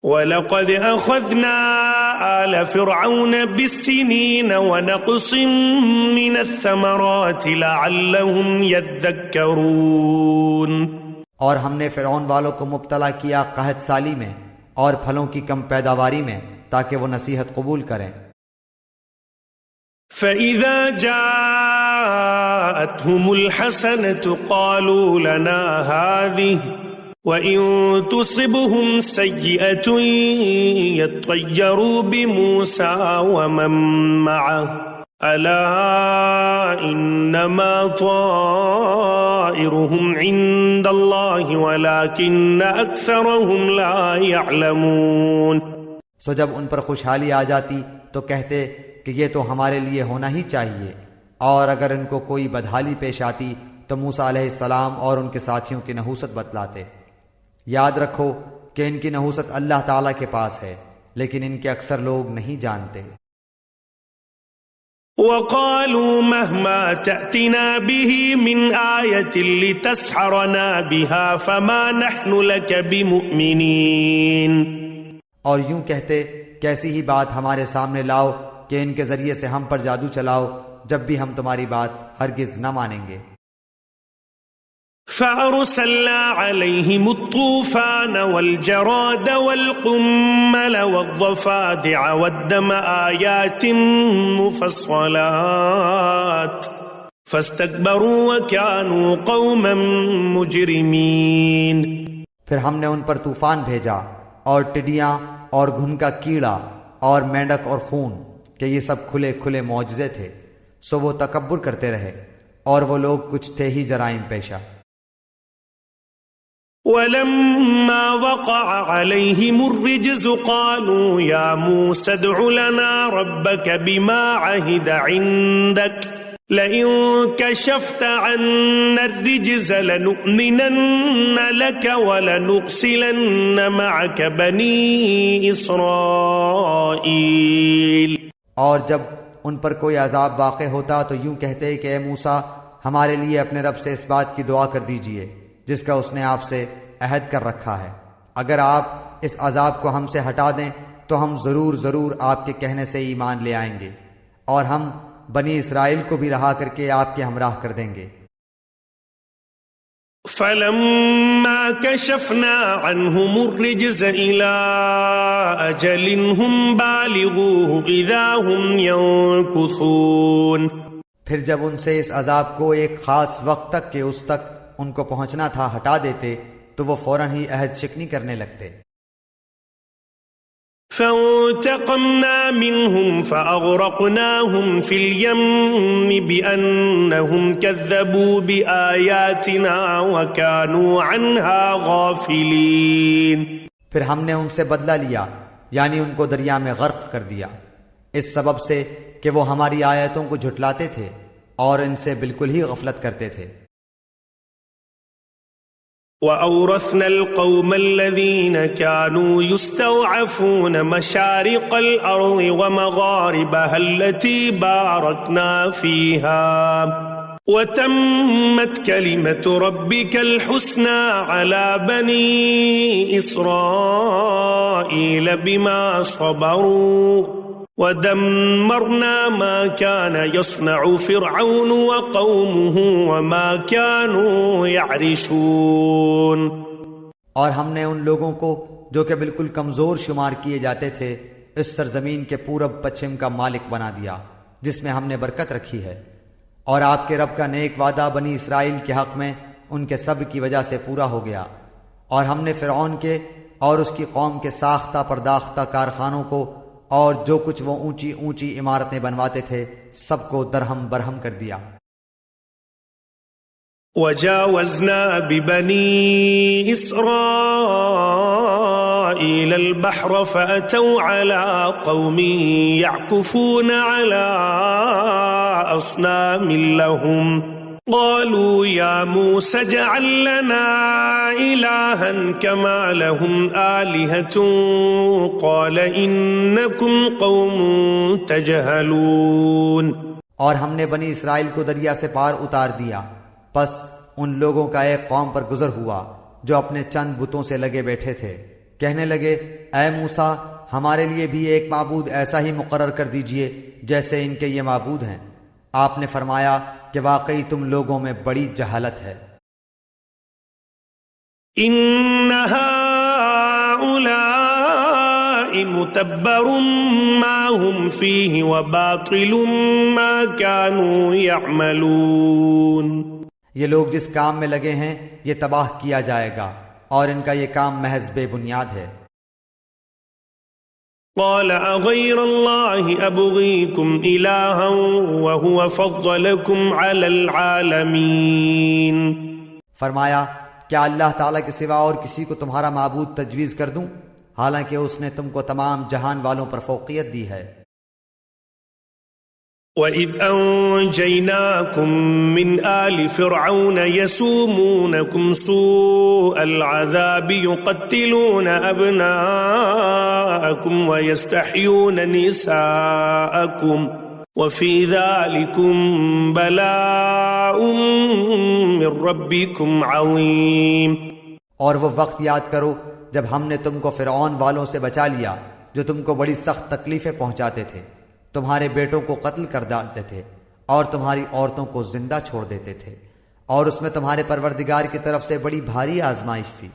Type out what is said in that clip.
وَلَقَدْ أَخَذْنَا آلَ فِرْعَوْنَ بِالسِّنِينَ وَنَقْصٍ مِّنَ الثَّمَرَاتِ لَعَلَّهُمْ يَذَّكَّرُونَ، اور ہم نے فرعون والوں کو مبتلا کیا قحط سالی میں اور پھلوں کی کم پیداواری میں تاکہ وہ نصیحت قبول کریں۔ فَإِذَا جَاءَتْهُمُ الْحَسَنَةُ قَالُوا لَنَا هَٰذِهِ وَإِن تُصِبْهُمْ سَيِّئَةٌ يَطَّيَّرُوا بِمُوسَىٰ وَمَن مَّعَهُ أَلَا إِنَّمَا طَائِرُهُمْ عِندَ اللَّهِ وَلَٰكِنَّ أَكْثَرَهُمْ لَا يَعْلَمُونَ۔ سو جب ان پر خوشحالی آ جاتی تو کہتے کہ یہ تو ہمارے لیے ہونا ہی چاہیے، اور اگر ان کو کوئی بدحالی پیش آتی تو موسیٰ علیہ السلام اور ان کے ساتھیوں کی نحوست بتلاتے۔ یاد رکھو کہ ان کی نحوست اللہ تعالیٰ کے پاس ہے، لیکن ان کے اکثر لوگ نہیں جانتے۔ وَقَالُوا مَهْمَا تَأْتِنَا بِهِ مِنْ آيَةٍ لِتَسْحَرَنَا بِهَا فَمَا نَحْنُ لَكَ بِمُؤْمِنِينَ، اور یوں کہتے کیسی ہی بات ہمارے سامنے لاؤ کہ ان کے ذریعے سے ہم پر جادو چلاؤ، جب بھی ہم تمہاری بات ہرگز نہ مانیں گے۔ فَأَرْسَلْنَا عَلَيْهِمُ الطُّوفَانَ وَالْجَرَادَ وَالْقُمَّلَ وَالضَّفَادِعَ وَالدَّمَ آيَاتٍ مُفَصَّلَاتٍ فَاسْتَكْبَرُوا وَكَانُوا قَوْمًا مُجْرِمِينَ۔ پھر ہم نے ان پر طوفان بھیجا اور ٹڈیاں اور گھن کا کیڑا اور مینڈک اور خون کہ یہ سب کھلے کھلے معجزے تھے، سو وہ تکبر کرتے رہے اور وہ لوگ کچھ تھے ہی جرائم پیشہ۔ وَلَمَّا وَقَعَ عَلَيْهِمُ الرِّجْزُ قَالُوا يَا مُوسَى ادْعُ لَنَا رَبَّكَ بِمَا عَهِدَ عِندَكَ لَئِن كَشَفْتَ عَنَّا الرِّجْزَ لَنُؤْمِنَنَّ لَكَ وَلَنُرْسِلَنَّ مَعَكَ بَنِي إِسْرَائِيلَ۔ اور جب ان پر کوئی عذاب واقع ہوتا تو یوں کہتے کہ اے موسیٰ ہمارے لیے اپنے رب سے اس بات کی دعا کر دیجئے جس کا اس نے آپ سے عہد کر رکھا ہے، اگر آپ اس عذاب کو ہم سے ہٹا دیں تو ہم ضرور آپ کے کہنے سے ایمان لے آئیں گے، اور ہم بنی اسرائیل کو بھی رہا کر کے آپ کے ہمراہ کر دیں گے۔ فَلَمَّا كَشَفْنَا عَنْهُمُ الرِّجْزَ إِلَىٰ أَجَلٍ هُمْ بَالِغُوهُ إِذَا هُمْ يَنكُثُونَ، پھر جب ان سے اس عذاب کو ایک خاص وقت تک کہ اس تک ان کو پہنچنا تھا ہٹا دیتے تو وہ فوراً ہی عہد شکنی کرنے لگتے۔ فَانْتَقَمْنَا مِنْهُمْ فَأَغْرَقْنَاهُمْ فِي الْيَمِّ بِأَنَّهُمْ كَذَّبُوا بِآيَاتِنَا وَكَانُوا عَنْهَا غَافِلِينَ۔ پھر ہم نے ان سے بدلہ لیا، یعنی ان کو دریا میں غرق کر دیا، اس سبب سے کہ وہ ہماری آیتوں کو جھٹلاتے تھے اور ان سے بالکل ہی غفلت کرتے تھے۔ وَأَوْرَثْنَا الْقَوْمَ الَّذِينَ كَانُوا يُسْتَضْعَفُونَ مَشَارِقَ الْأَرْضِ وَمَغَارِبَهَا الَّتِي بَارَكْنَا فِيهَا وَتَمَّتْ كَلِمَةُ رَبِّكَ الْحُسْنَى عَلَى بَنِي إِسْرَائِيلَ بِمَا صَبَرُوا وَدَمَّرْنَا مَا كَانَ يَصْنَعُ فِرْعَوْنُ وَقَوْمُهُ وَمَا كَانُوا يَعْرِشُونَ۔ اور ہم نے ان لوگوں کو جو کہ بالکل کمزور شمار کیے جاتے تھے اس سرزمین کے پورب پچھم کا مالک بنا دیا جس میں ہم نے برکت رکھی ہے، اور آپ کے رب کا نیک وعدہ بنی اسرائیل کے حق میں ان کے صبر کی وجہ سے پورا ہو گیا، اور ہم نے فرعون کے اور اس کی قوم کے ساختہ پرداختہ کارخانوں کو اور جو کچھ وہ اونچی اونچی عمارتیں بنواتے تھے سب کو درہم برہم کر دیا۔ وَجَاوَزْنَا بِبَنِي إِسْرَائِيلَ الْبَحْرَ فَأَتَوْا عَلَىٰ قَوْمٍ يَعْكُفُونَ عَلَىٰ أَصْنَامٍ لَهُمْ قَالُوا يَا مُوسَى اجْعَل لَّنَا إِلَٰهًا كَمَا لَهُمْ آلِهَةٌ قَالَ إِنَّكُمْ قَوْمٌ تَجْهَلُونَ۔ اور ہم نے بنی اسرائیل کو دریا سے پار اتار دیا، پس ان لوگوں کا ایک قوم پر گزر ہوا جو اپنے چند بتوں سے لگے بیٹھے تھے کہنے لگے اے موسیٰ ہمارے لیے بھی ایک معبود ایسا ہی مقرر کر دیجئے جیسے ان کے یہ معبود ہیں۔ آپ نے فرمایا کہ واقعی تم لوگوں میں بڑی جہالت ہے۔ ان هؤلاء متبر ما هم فيه وباطل ما كانوا يعملون۔ یہ لوگ جس کام میں لگے ہیں یہ تباہ کیا جائے گا اور ان کا یہ کام محض بے بنیاد ہے۔ قال اغير الله ابغيكم الها وهو فضلكم على العالمين۔ فرمایا کیا اللہ تعالیٰ کے سوا اور کسی کو تمہارا معبود تجویز کر دوں حالانکہ اس نے تم کو تمام جہان والوں پر فوقیت دی ہے۔ وَإِذْ أَنْجَيْنَاكُمْ مِنْ آلِ فِرْعَوْنَ يَسُومُونَكُمْ سُوءَ الْعَذَابِ يُقَتِّلُونَ أَبْنَاءَكُمْ وَيَسْتَحْيُونَ نِسَاءَكُمْ وَفِي ذَلِكُمْ بَلَاءٌ مِّن رَبِّكُمْ عَظِيمٌ۔ اور وہ وقت یاد کرو جب ہم نے تم کو فرعون والوں سے بچا لیا جو تم کو بڑی سخت تکلیفیں پہنچاتے تھے، تمہارے بیٹوں کو قتل کر ڈالتے تھے اور تمہاری عورتوں کو زندہ چھوڑ دیتے تھے، اور اس میں تمہارے پروردگار کی طرف سے بڑی بھاری آزمائش تھی۔